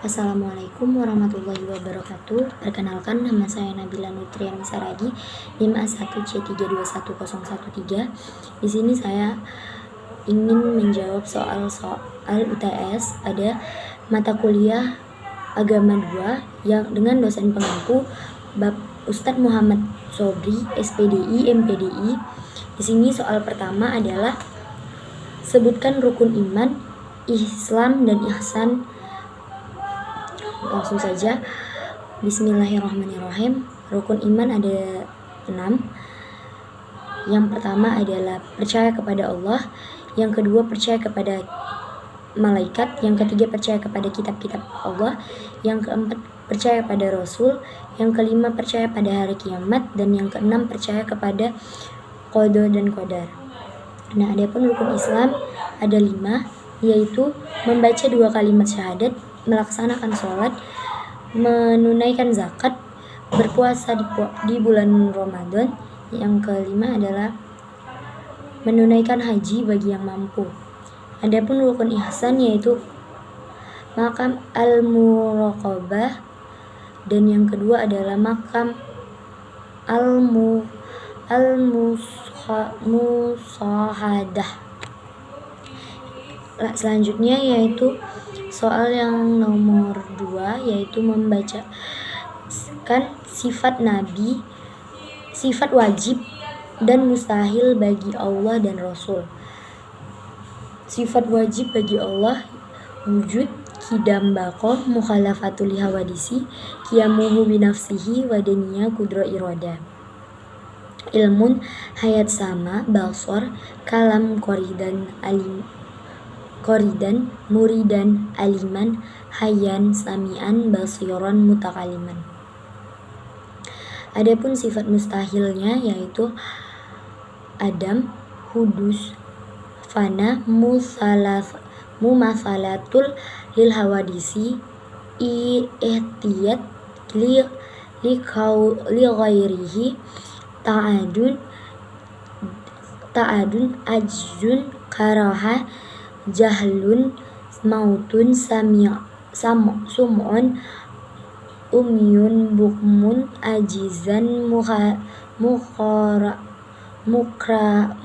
Assalamualaikum warahmatullahi wabarakatuh. Perkenalkan, nama saya Nabila Nutriani Saragi, NIM A1C321013. Di sini saya ingin menjawab soal UTS pada mata kuliah Agama 2 yang dengan dosen pengampu Bab Ustadz Muhammad Sobri, SPDI, MPDI. Di sini soal pertama adalah sebutkan rukun iman, Islam dan ihsan. Langsung saja, bismillahirrahmanirrahim. Rukun iman ada 6. Yang pertama adalah percaya kepada Allah, yang kedua percaya kepada malaikat, yang ketiga percaya kepada kitab-kitab Allah, yang keempat percaya pada Rasul, yang kelima percaya pada hari kiamat, dan yang keenam percaya kepada qada dan qadar. Nah, adapun rukun Islam ada 5, yaitu membaca 2 kalimat syahadat, melaksanakan sholat, menunaikan zakat, berpuasa di bulan Ramadan. Yang kelima adalah menunaikan haji bagi yang mampu. Adapun rukun ihsan yaitu makam al-muraqabah, dan yang kedua adalah makam al-musahadah. Selanjutnya yaitu soal yang nomor 2, yaitu membacakan sifat Nabi, sifat wajib dan mustahil bagi Allah dan Rasul. Sifat wajib bagi Allah: wujud, kidam baqo, mukhalafatul hawadisi, qiyamuhu binafsihi, wadaniya kudro iroda, ilmun, hayat sama, basor, kalam, koridan, muridan, aliman, hayyan, sami'an, basiran, mutakaliman. Adapun sifat mustahilnya yaitu adam, hudus, fana, mumathalatul lil hawadisi, ihtiyat li ghairihi, ta'adun, ajzun, karaha, jahlun, mautun, sum'un, umyun, bukmun, ajizan,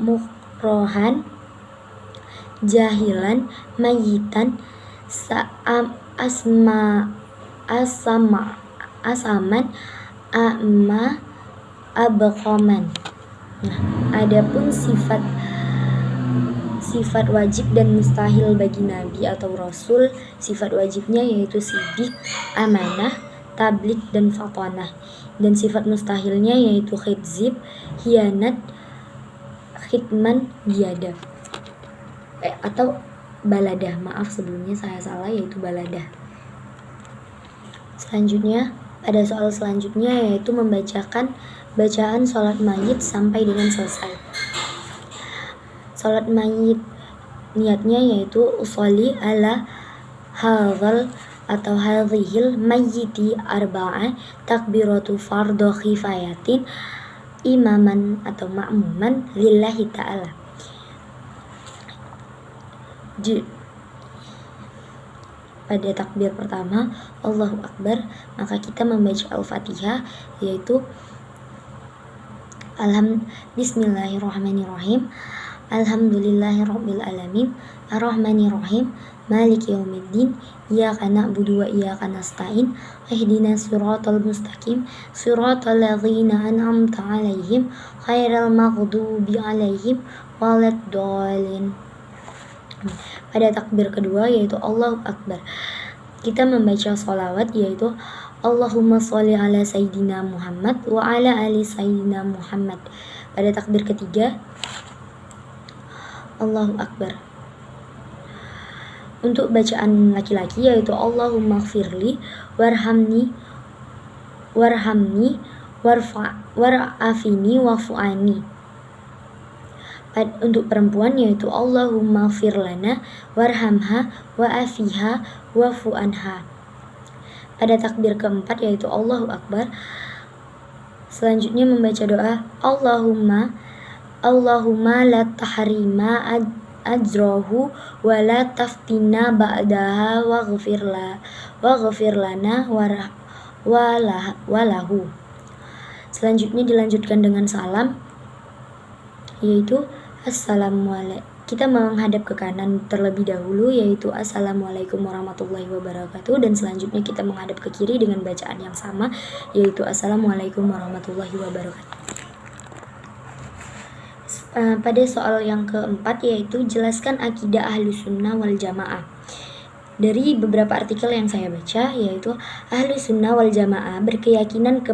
mukrohan, jahilan, mayitan, asaman, a'ma, abqaman. Nah, adapun sifat wajib dan mustahil bagi Nabi atau Rasul. Sifat wajibnya yaitu sidik, amanah, tablik, dan fatanah. Dan sifat mustahilnya yaitu khidzib, hianat, khitman, giadah, atau baladah. Maaf sebelumnya saya salah, yaitu baladah. Selanjutnya, pada soal selanjutnya yaitu membacakan bacaan sholat mayit sampai dengan selesai. Sholat mayit niatnya yaitu usolli ala hadzal atau hadzihil mayyiti arba'a, takbiratu fardhu kifayatin, imaman atau ma'muman lillahi ta'ala. Pada takbir pertama Allahu Akbar, maka kita membaca Al-Fatihah yaitu Bismillahirrahmanirrahim. Alhamdulillahirabbil alamin, arrahmanirrahim, maliki yaumiddin, iyyaka na'budu wa iyyaka nasta'in, ihdinas siratal mustaqim, siratal ladzina an'amta 'alaihim, ghairil maghdubi 'alaihim waladdallin. Pada takbir kedua yaitu Allahu Akbar, kita membaca sholawat yaitu Allahumma sholli ala sayyidina Muhammad wa ala ali sayyidina Muhammad. Pada takbir ketiga Allahu Akbar. Untuk bacaan laki-laki yaitu Allahumma gfirli warhamni war'afini wa'fu'ani. Untuk perempuan yaitu Allahumma gfir lana warhamha wa'afiha wa'fu'anha. Pada takbir keempat yaitu Allahu Akbar, selanjutnya membaca doa Allahumma la tahrima ajrahu wa la taftina ba'daha waghfir lana walahu. Selanjutnya dilanjutkan dengan salam, yaitu assalamualaikum. Kita menghadap ke kanan terlebih dahulu, yaitu assalamualaikum warahmatullahi wabarakatuh, dan selanjutnya kita menghadap ke kiri dengan bacaan yang sama, yaitu assalamualaikum warahmatullahi wabarakatuh. Pada soal yang keempat, yaitu jelaskan akidah Ahlus Sunnah wal Jamaah. Dari beberapa artikel yang saya baca, yaitu Ahlus Sunnah wal Jamaah berkeyakinan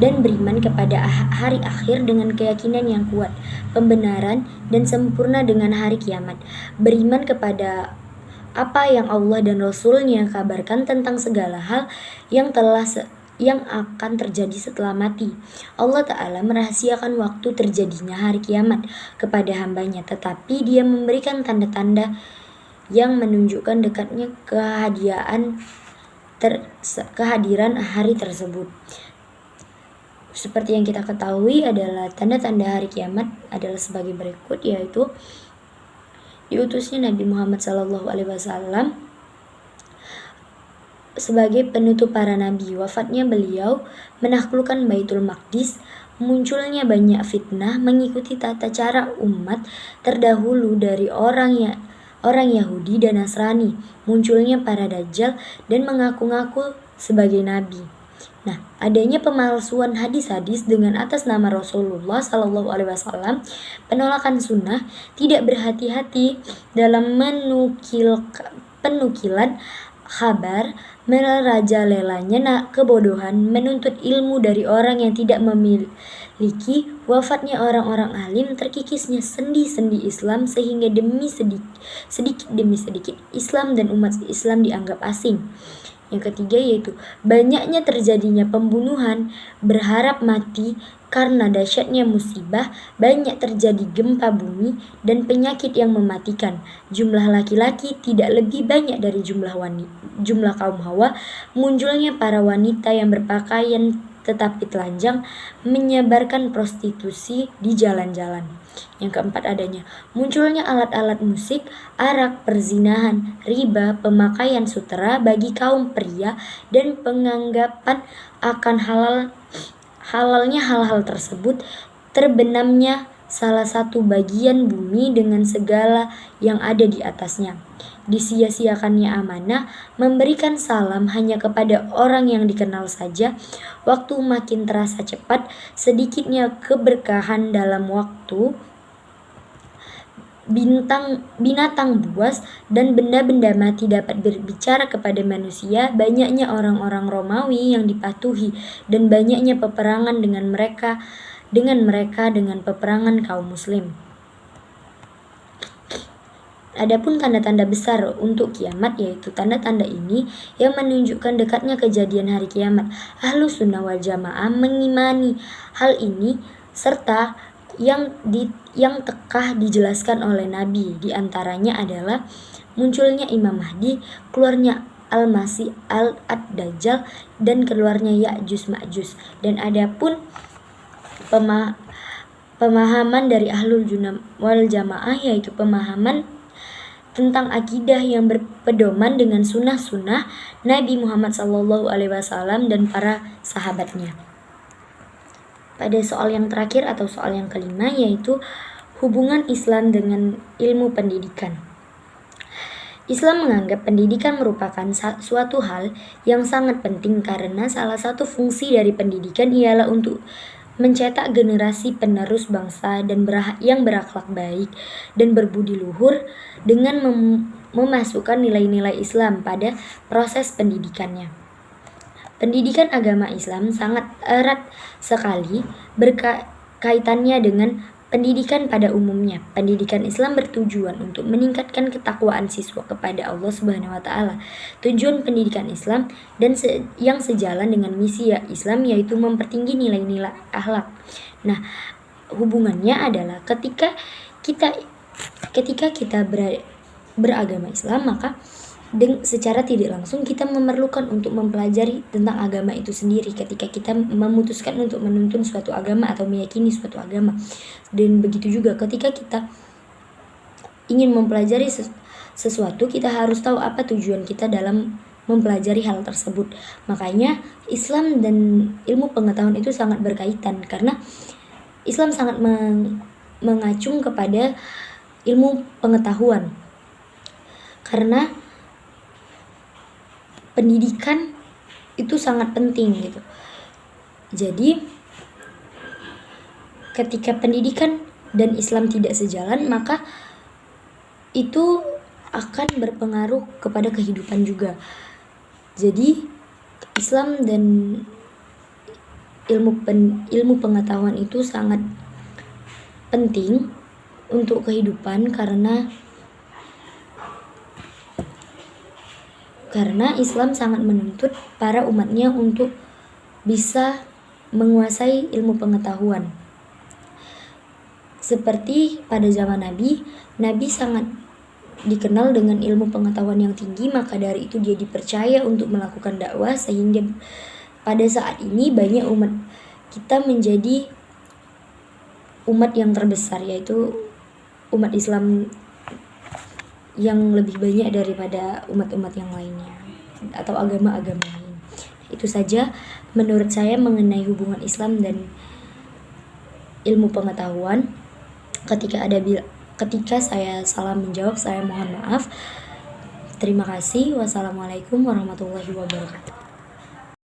dan beriman kepada hari akhir dengan keyakinan yang kuat, pembenaran dan sempurna dengan hari kiamat, beriman kepada apa yang Allah dan Rasul-Nya kabarkan tentang segala hal yang akan terjadi setelah mati. Allah Ta'ala merahasiakan waktu terjadinya hari kiamat kepada hambanya, tetapi Dia memberikan tanda-tanda yang menunjukkan dekatnya kehadiran hari tersebut. Seperti yang kita ketahui adalah tanda-tanda hari kiamat adalah sebagai berikut, yaitu diutusnya Nabi Muhammad SAW sebagai penutup para nabi, wafatnya beliau, menaklukkan Baitul Maqdis, munculnya banyak fitnah mengikuti tata cara umat terdahulu dari orang Yahudi dan Nasrani, munculnya para dajjal dan mengaku-ngaku sebagai nabi. Nah, adanya pemalsuan hadis-hadis dengan atas nama Rasulullah SAW, penolakan sunnah, tidak berhati-hati dalam penukilan kabar, merajalelanya kebodohan, menuntut ilmu dari orang yang tidak memiliki, wafatnya orang-orang alim, terkikisnya sendi-sendi Islam sehingga sedikit demi sedikit Islam dan umat Islam dianggap asing. Yang ketiga, yaitu banyaknya terjadinya pembunuhan berharap mati karena dahsyatnya musibah, banyak terjadi gempa bumi dan penyakit yang mematikan. Jumlah laki-laki tidak lebih banyak dari jumlah kaum Hawa, munculnya para wanita yang berpakaian tetapi telanjang, menyebarkan prostitusi di jalan-jalan. Yang keempat, adanya munculnya alat-alat musik, arak, perzinahan, riba, pemakaian sutera bagi kaum pria, dan penganggapan akan halalnya hal-hal tersebut, terbenamnya salah satu bagian bumi dengan segala yang ada di atasnya, disia-siakannya amanah, memberikan salam hanya kepada orang yang dikenal saja, waktu makin terasa cepat, sedikitnya keberkahan dalam waktu, binatang buas dan benda-benda mati dapat berbicara kepada manusia, banyaknya orang-orang Romawi yang dipatuhi, dan banyaknya peperangan dengan mereka dengan peperangan kaum muslim. Adapun tanda-tanda besar untuk kiamat, yaitu tanda-tanda ini yang menunjukkan dekatnya kejadian hari kiamat. Ahlus Sunnah wal Jamaah mengimani hal ini serta yang tekah dijelaskan oleh Nabi. Di antaranya adalah munculnya Imam Mahdi, keluarnya Al-Masih Ad-Dajjal, dan keluarnya Ya'juj Ma'juj. Dan adapun pemahaman dari Ahlul Sunnah wal Jamaah, yaitu pemahaman tentang akidah yang berpedoman dengan sunnah-sunnah Nabi Muhammad SAW dan para sahabatnya. Pada soal yang terakhir atau soal yang kelima, yaitu hubungan Islam dengan ilmu pendidikan. Islam menganggap pendidikan merupakan suatu hal yang sangat penting karena salah satu fungsi dari pendidikan ialah untuk mencetak generasi penerus bangsa dan yang berakhlak baik dan berbudi luhur dengan memasukkan nilai-nilai Islam pada proses pendidikannya. Pendidikan agama Islam sangat erat sekali berkaitannya dengan pendidikan pada umumnya. Pendidikan Islam bertujuan untuk meningkatkan ketakwaan siswa kepada Allah Subhanahu wa taala. Tujuan pendidikan Islam dan yang sejalan dengan misi Islam, yaitu mempertinggi nilai-nilai akhlak. Nah, hubungannya adalah ketika kita beragama Islam, maka secara tidak langsung kita memerlukan untuk mempelajari tentang agama itu sendiri ketika kita memutuskan untuk menuntun suatu agama atau meyakini suatu agama. Dan begitu juga ketika kita ingin mempelajari sesuatu, kita harus tahu apa tujuan kita dalam mempelajari hal tersebut. Makanya Islam dan ilmu pengetahuan itu sangat berkaitan, karena Islam sangat mengacung kepada ilmu pengetahuan, karena pendidikan itu sangat penting gitu. Jadi ketika pendidikan dan Islam tidak sejalan, maka itu akan berpengaruh kepada kehidupan juga. Jadi Islam dan ilmu pengetahuan itu sangat penting untuk kehidupan, karena Islam sangat menuntut para umatnya untuk bisa menguasai ilmu pengetahuan. Seperti pada zaman Nabi sangat dikenal dengan ilmu pengetahuan yang tinggi, maka dari itu dia dipercaya untuk melakukan dakwah, sehingga pada saat ini banyak umat kita menjadi umat yang terbesar, yaitu umat Islam yang lebih banyak daripada umat-umat yang lainnya atau agama-agama lain. Itu saja menurut saya mengenai hubungan Islam dan ilmu pengetahuan. Ketika saya salah menjawab, saya mohon maaf. Terima kasih. Wassalamualaikum warahmatullahi wabarakatuh.